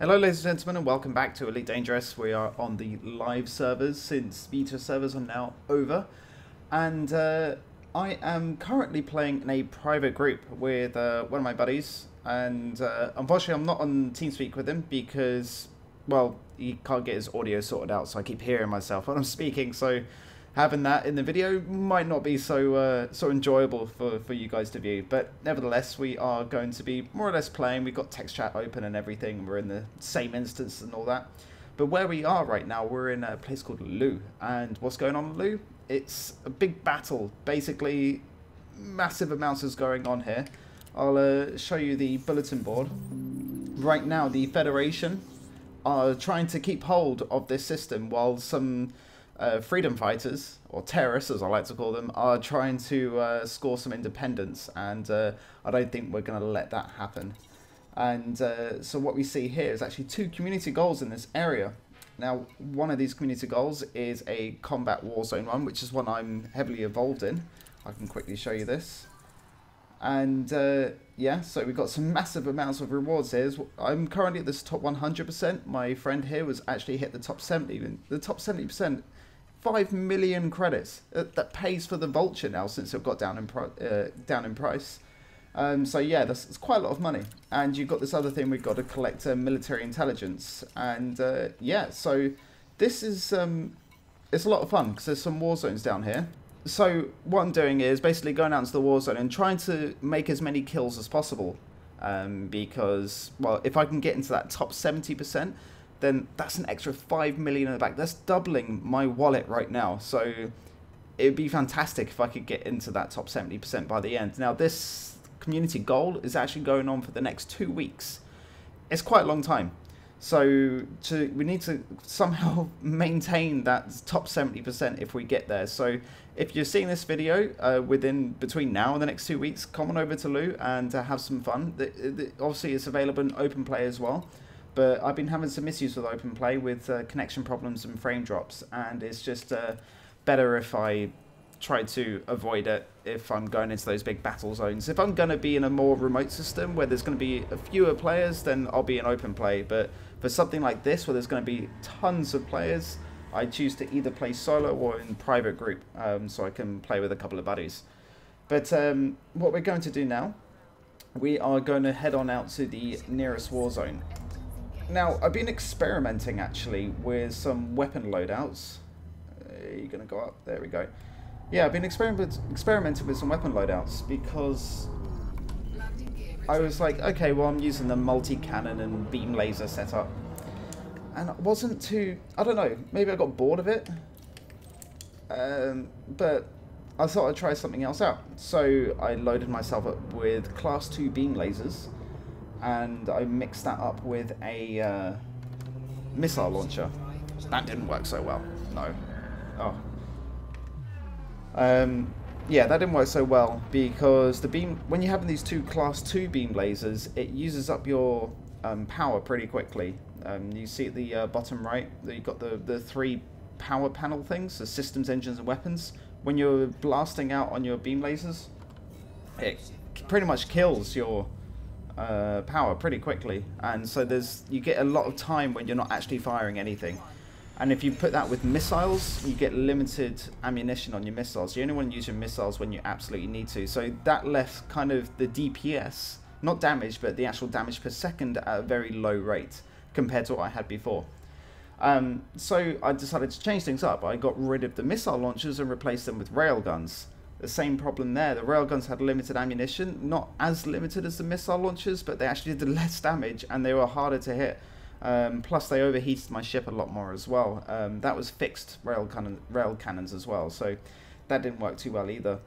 Hello ladies and gentlemen and welcome back to Elite Dangerous. We are on the live servers since beta servers are now over, and I am currently playing in a private group with one of my buddies, and unfortunately I'm not on TeamSpeak with him because, well, he can't get his audio sorted out, so I keep hearing myself when I'm speaking, so having that in the video might not be so enjoyable for you guys to view, but nevertheless we are going to be more or less playing. We've got text chat open and everything. We're in the same instance and all that, but where we are right now, we're in a place called Lugh. And what's going on in Lugh? It's a big battle. Basically, massive amounts is going on here. I'll show you the bulletin board. Right now, the Federation are trying to keep hold of this system while some freedom fighters, or terrorists as I like to call them, are trying to score some independence, and I don't think we're going to let that happen. And so what we see here is actually two community goals in this area. Now, one of these community goals is a combat war zone one, which is one I'm heavily involved in. I can quickly show you this. And yeah, so we've got some massive amounts of rewards here. I'm currently at this top 100%. My friend here was actually hit the top 70. The top 70%, 5 million credits. That pays for the Vulture now since it got down in price. So yeah, that's quite a lot of money. And you've got this other thing we've got to collect, military intelligence. And yeah, so this is it's a lot of fun because there's some war zones down here. So what I'm doing is basically going out into the war zone and trying to make as many kills as possible. Because, well, if I can get into that top 70%, then that's an extra 5 million in the back. That's doubling my wallet right now. So it would be fantastic if I could get into that top 70% by the end. Now, this community goal is actually going on for the next 2 weeks. It's quite a long time. So we need to somehow maintain that top 70% if we get there. So if you're seeing this video between now and the next 2 weeks, come on over to Lugh and have some fun. Obviously, it's available in open play as well. But I've been having some issues with open play with connection problems and frame drops, and it's just better if I try to avoid it if I'm going into those big battle zones. If I'm going to be in a more remote system where there's going to be fewer players, then I'll be in open play. But for something like this where there's going to be tons of players, I choose to either play solo or in private group, so I can play with a couple of buddies. But what we're going to do now, we are going to head on out to the nearest war zone. Now, I've been experimenting actually with some weapon loadouts. You're going to go up, there we go. Yeah, I've been experimenting with some weapon loadouts because I was like, okay, well, I'm using the multi-cannon and beam laser setup. And I wasn't too, I don't know, maybe I got bored of it. But I thought I'd try something else out. So I loaded myself up with class 2 beam lasers, and I mixed that up with a missile launcher. That didn't work so well. No. Oh. Yeah, that didn't work so well because the beam, when you're having these two class 2 beam lasers, it uses up your power pretty quickly. You see at the bottom right that you've got the 3 power panel things, the systems, engines, and weapons. When you're blasting out on your beam lasers, it pretty much kills your power pretty quickly, and so you get a lot of time when you're not actually firing anything. And if you put that with missiles, you get limited ammunition on your missiles. You only want to use your missiles when you absolutely need to. So that left kind of the DPS, not damage, but the actual damage per second at a very low rate compared to what I had before. So I decided to change things up. I got rid of the missile launchers and replaced them with railguns. The same problem there. The railguns had limited ammunition, not as limited as the missile launchers, but they actually did less damage and they were harder to hit. Plus they overheated my ship a lot more as well. That was fixed rail cannons as well, so that didn't work too well either.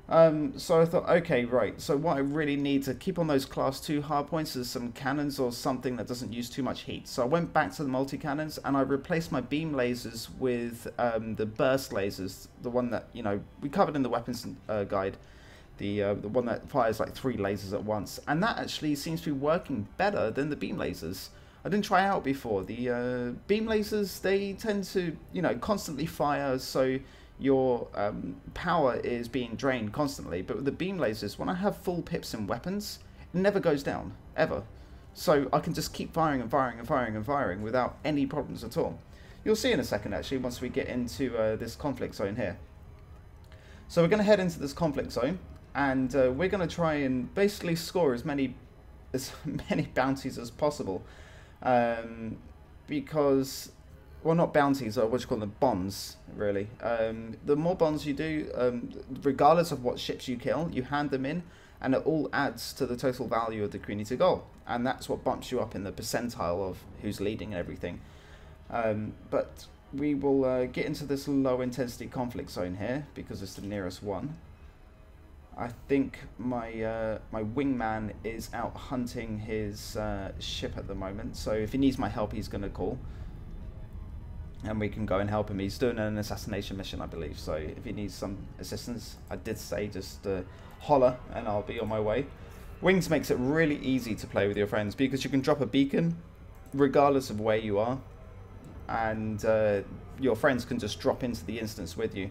So I thought, okay, right, so what I really need to keep on those class 2 hardpoints is some cannons or something that doesn't use too much heat. So I went back to the multi-cannons and I replaced my beam lasers with the burst lasers, the one that, you know, we covered in the weapons guide, the one that fires like 3 lasers at once. And that actually seems to be working better than the beam lasers. I didn't try out before. The beam lasers, they tend to, you know, constantly fire, so your power is being drained constantly. But with the beam lasers, when I have full pips and weapons, it never goes down, ever. So I can just keep firing and firing and firing and firing without any problems at all. You'll see in a second, actually, once we get into this conflict zone here. So we're going to head into this conflict zone, and we're going to try and basically score as many bounties as possible. Because, well, not bounties, or what you call them, bonds, really. The more bonds you do, regardless of what ships you kill, you hand them in, and it all adds to the total value of the community goal. And that's what bumps you up in the percentile of who's leading and everything. But we will get into this low intensity conflict zone here, because it's the nearest one. I think my my wingman is out hunting his ship at the moment, so if he needs my help, he's going to call. And we can go and help him. He's doing an assassination mission, I believe, so if he needs some assistance, I did say just holler and I'll be on my way. Wings makes it really easy to play with your friends because you can drop a beacon regardless of where you are, and your friends can just drop into the instance with you,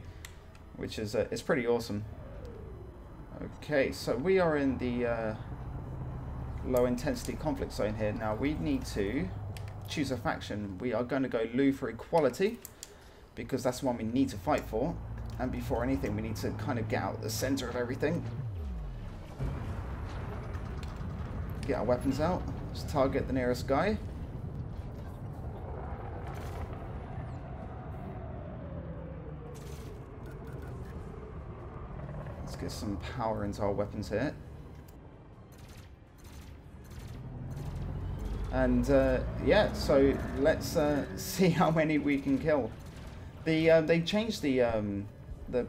which is it's pretty awesome. Okay, so we are in the low intensity conflict zone here. Now we need to choose a faction. We are going to go Lugh for equality because that's the one we need to fight for, and before anything we need to kind of get out the center of everything. Get our weapons out. Let's target the nearest guy. Let's get some power into our weapons here. And yeah, so let's see how many we can kill. They changed the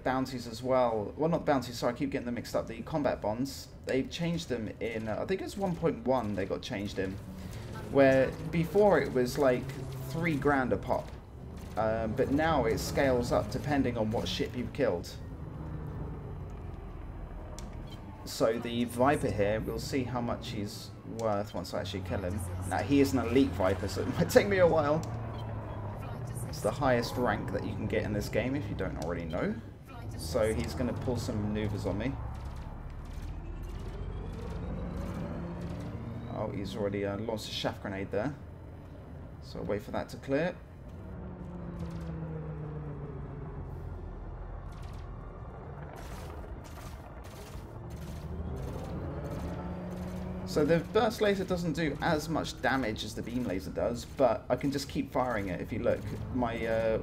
bounties as well. Well, not bounties, sorry, I keep getting them mixed up. The combat bonds, they've changed them in, I think it's 1.1 they got changed in. Where before it was like 3 grand a pop. But now it scales up depending on what ship you've killed. So the Viper here, we'll see how much he's worth once I actually kill him. Now he is an elite Viper, so it might take me a while. It's the highest rank that you can get in this game if you don't already know. So he's going to pull some maneuvers on me. Oh, he's already launched a shaft grenade there. So I'll wait for that to clear. So the burst laser doesn't do as much damage as the beam laser does, but I can just keep firing it. If you look, my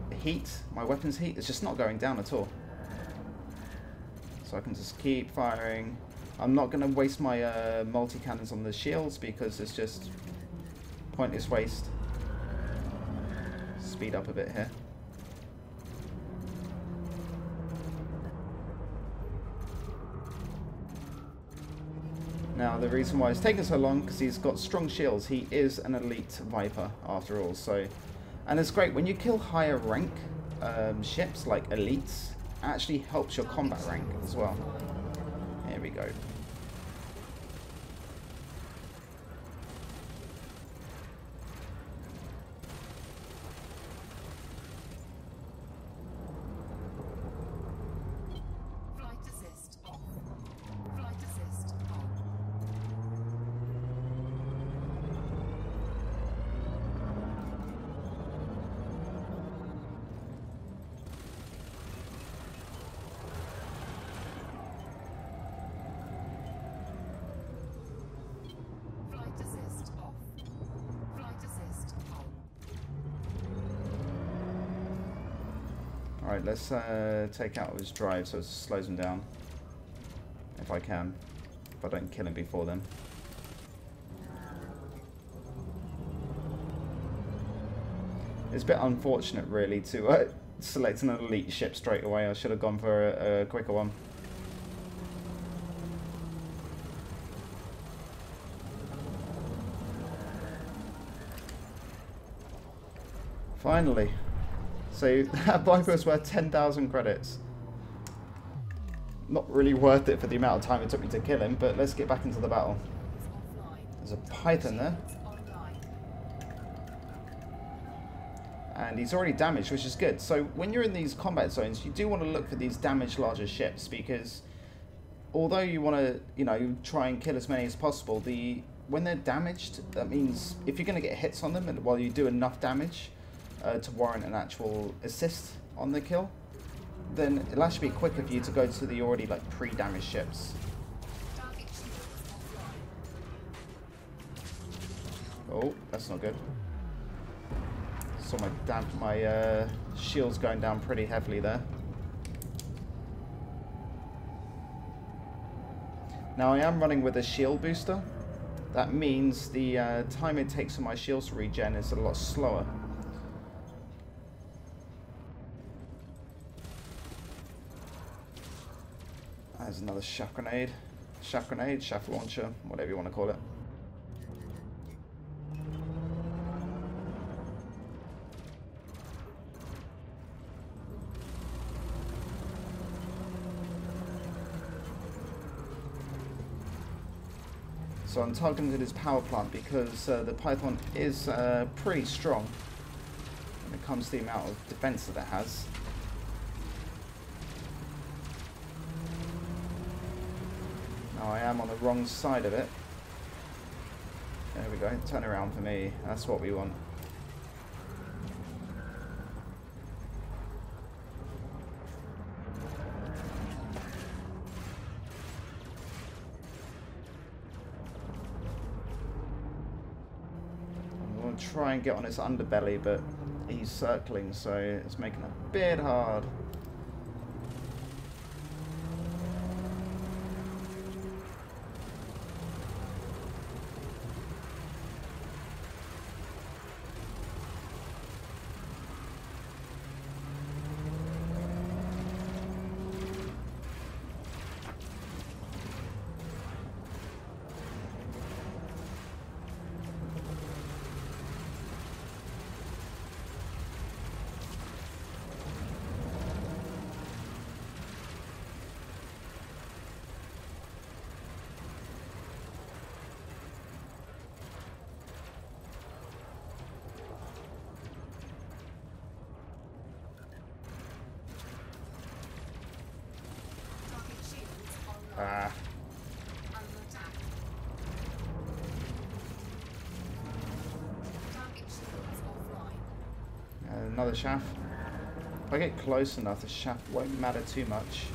my weapon's heat is just not going down at all. So I can just keep firing. I'm not going to waste my multi-cannons on the shields because it's just pointless waste. Speed up a bit here. Now, the reason why it's taken so long, because he's got strong shields. He is an elite Viper, after all. So, and it's great, when you kill higher rank ships, like elites, it actually helps your combat rank as well. Here we go. Alright, let's take out his drive so it slows him down. If I can. If I don't kill him before then. It's a bit unfortunate, really, to select an elite ship straight away. I should have gone for a quicker one. Finally. So that Viper is worth 10,000 credits. Not really worth it for the amount of time it took me to kill him, but let's get back into the battle. There's a Python there. And he's already damaged, which is good. So when you're in these combat zones, you do want to look for these damaged larger ships, because although you want to, you know, try and kill as many as possible, the when they're damaged, that means if you're going to get hits on them, and while you do enough damage to warrant an actual assist on the kill, then it'll actually be quicker for you to go to the already like pre-damaged ships. Oh, that's not good. Saw my shields going down pretty heavily there. Now I am running with a shield booster. That means the time it takes for my shields to regen is a lot slower. There's another shaft grenade, shaft launcher, whatever you want to call it. So I'm targeting his power plant because the Python is pretty strong when it comes to the amount of defense that it has. Now I am on the wrong side of it. There we go, turn around for me, that's what we want. Try and get on his underbelly, but he's circling, so it's making it a bit hard. Another shaft. If I get close enough, the shaft won't matter too much.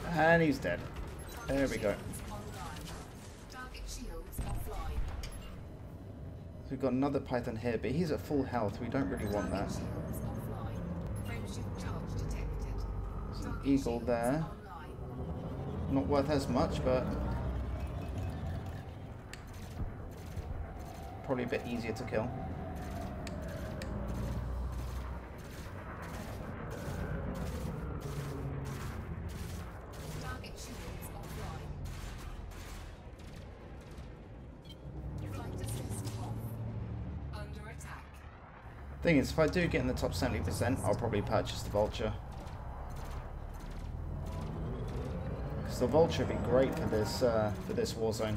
And he's dead. There we go. So we've got another Python here, but he's at full health. We don't really want that. There's an eagle there. Not worth as much, but probably a bit easier to kill. Thing is, if I do get in the top 70%, I'll probably purchase the Vulture. Because the Vulture would be great for this war zone.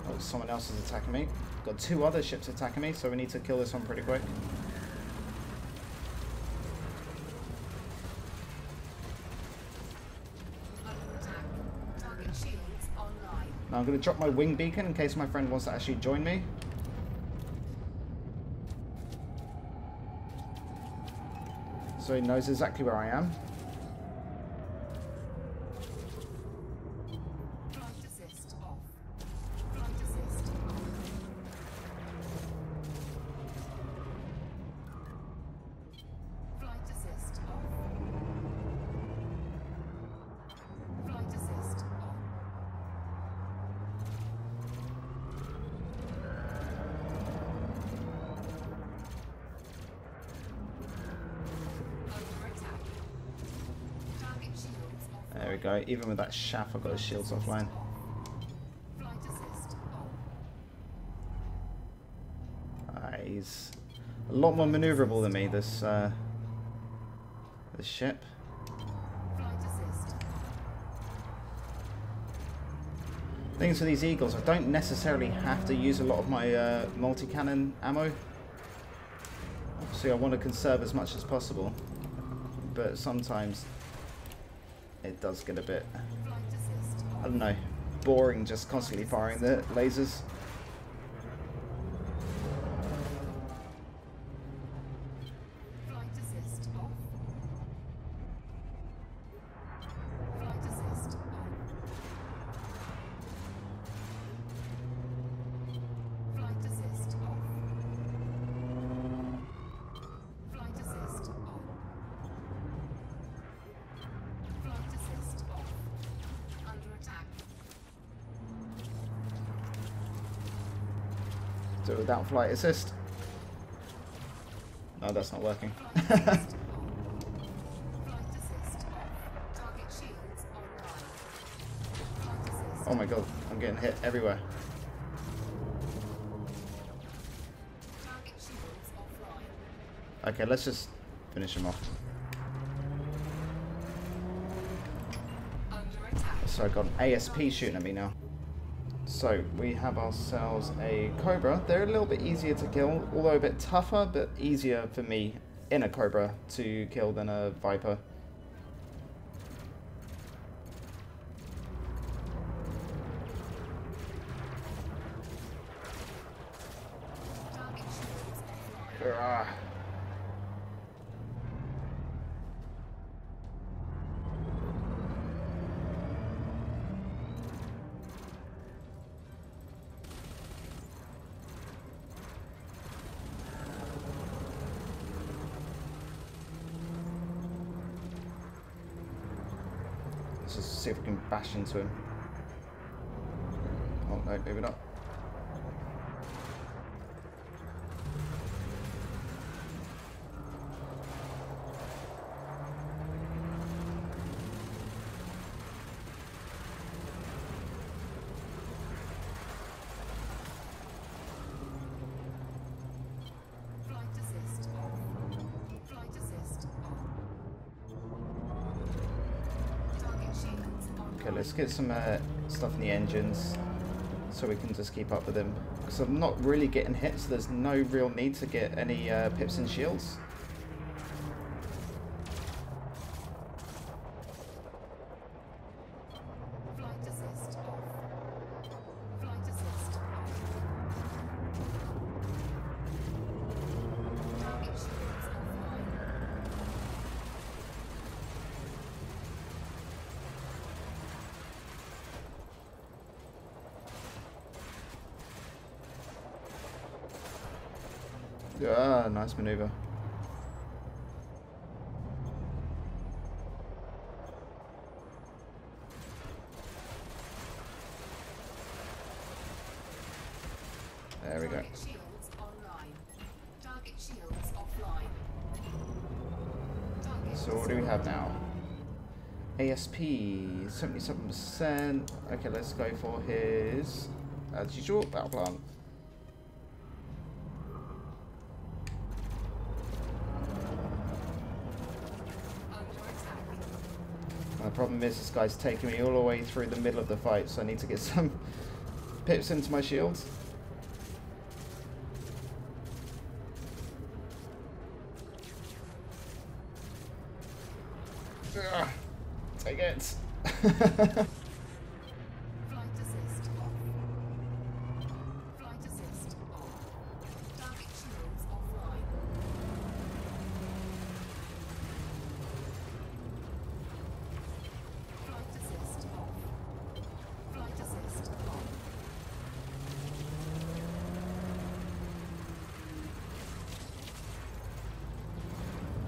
Oh, someone else is attacking me. Got two other ships attacking me, so we need to kill this one pretty quick. Now I'm going to drop my wing beacon in case my friend wants to actually join me. So he knows exactly where I am. There we go. Even with that shaft, I've got his shields offline. He's a lot more maneuverable than me, this ship. Things for these Eagles, I don't necessarily have to use a lot of my multi-cannon ammo. Obviously I want to conserve as much as possible, but sometimes it does get a bit, I don't know, boring just constantly firing the lasers. Do it without flight assist. No, that's not working. Oh my god, I'm getting hit everywhere. Okay, let's just finish him off. So I got an ASP shooting at me now. So we have ourselves a Cobra. They're a little bit easier to kill, although a bit tougher, but easier for me in a Cobra to kill than a Viper. Let's just see if we can bash into him. Oh no, maybe not. Okay, let's get some stuff in the engines so we can just keep up with them. Because I'm not really getting hit, so there's no real need to get any pips and shields. Ah, nice maneuver. There we go. So what do we have now? ASP 77%. Okay, let's go for his, as usual, battle plan. The problem is this guy's taking me all the way through the middle of the fight, so I need to get some pips into my shields. Ugh, take it.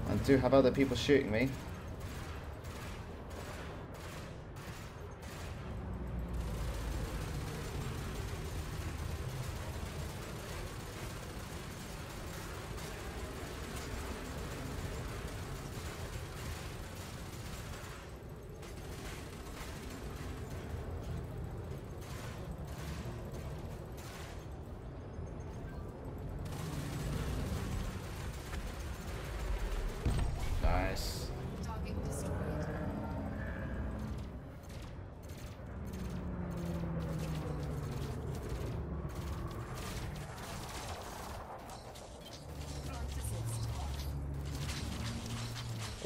I do have other people shooting me. Nice.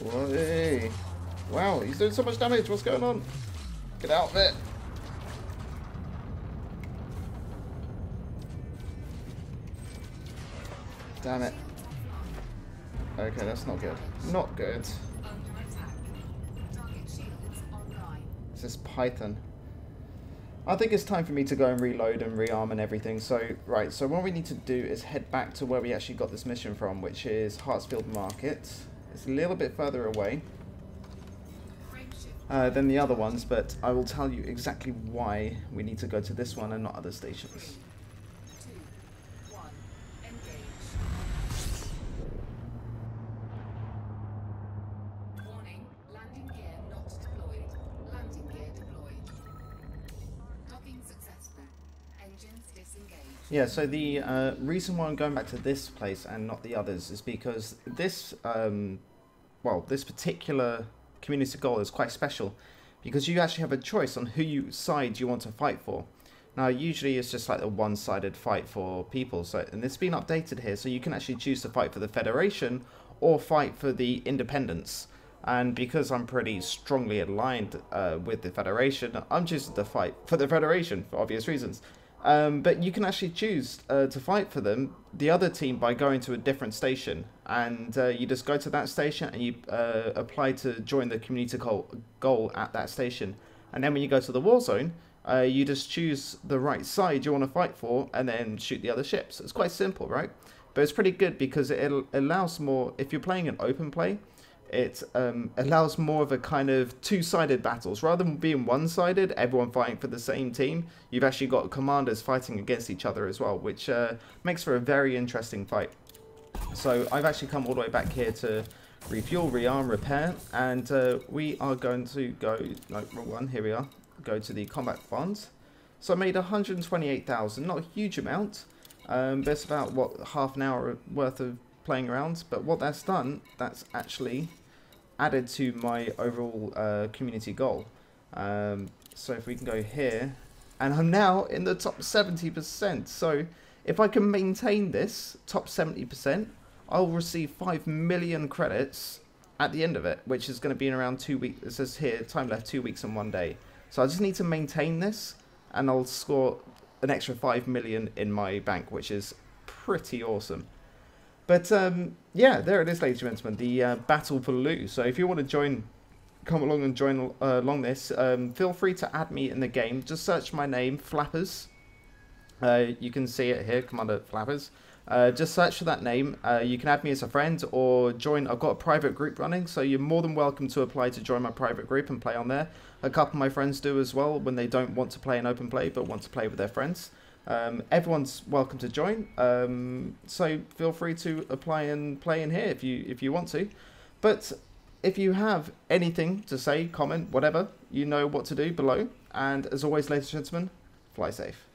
Oi. Wow, he's doing so much damage. What's going on? Get out of it. Damn it. Okay, that's not good. Not good. It's this Python. I think it's time for me to go and reload and rearm and everything. So, right, so what we need to do is head back to where we actually got this mission from, which is Hartsfield Market. It's a little bit further away than the other ones, but I will tell you exactly why we need to go to this one and not other stations. Yeah, so the reason why I'm going back to this place and not the others is because this, well, this particular community goal is quite special because you actually have a choice on who side you want to fight for. Now, usually it's just like a one-sided fight for people, so and it's been updated here, so you can actually choose to fight for the Federation or fight for the Independents. And because I'm pretty strongly aligned with the Federation, I'm choosing to fight for the Federation for obvious reasons. But you can actually choose to fight for them, the other team, by going to a different station. And you just go to that station and you apply to join the community goal at that station. And then when you go to the war zone, you just choose the right side you want to fight for and then shoot the other ships. It's quite simple, right? But it's pretty good because it allows more, if you're playing an open play, it allows more of a kind of two-sided battles. Rather than being one-sided, everyone fighting for the same team, you've actually got commanders fighting against each other as well, which makes for a very interesting fight. So I've actually come all the way back here to refuel, rearm, repair, and we are going to go, no, wrong one, here we are, go to the combat bonds. So I made 128,000, not a huge amount, but it's about, what, half an hour worth of playing around, but what that's done, that's actually added to my overall community goal. So if we can go here, and I'm now in the top 70%. So if I can maintain this top 70%, I'll receive 5 million credits at the end of it, which is going to be in around 2 weeks. It says here, time left 2 weeks and 1 day. So I just need to maintain this, and I'll score an extra 5 million in my bank, which is pretty awesome. But yeah, there it is, ladies and gentlemen, the battle for Lugh. So if you want to come along and join along this, feel free to add me in the game. Just search my name, Flappers. You can see it here, Commander Flappers. Just search for that name. You can add me as a friend or join. I've got a private group running, so you're more than welcome to apply to join my private group and play on there. A couple of my friends do as well when they don't want to play an open play but want to play with their friends. Everyone's welcome to join, so feel free to apply and play in here if you want to. But if you have anything to say, comment, whatever, you know what to do below. And as always, ladies and gentlemen, fly safe.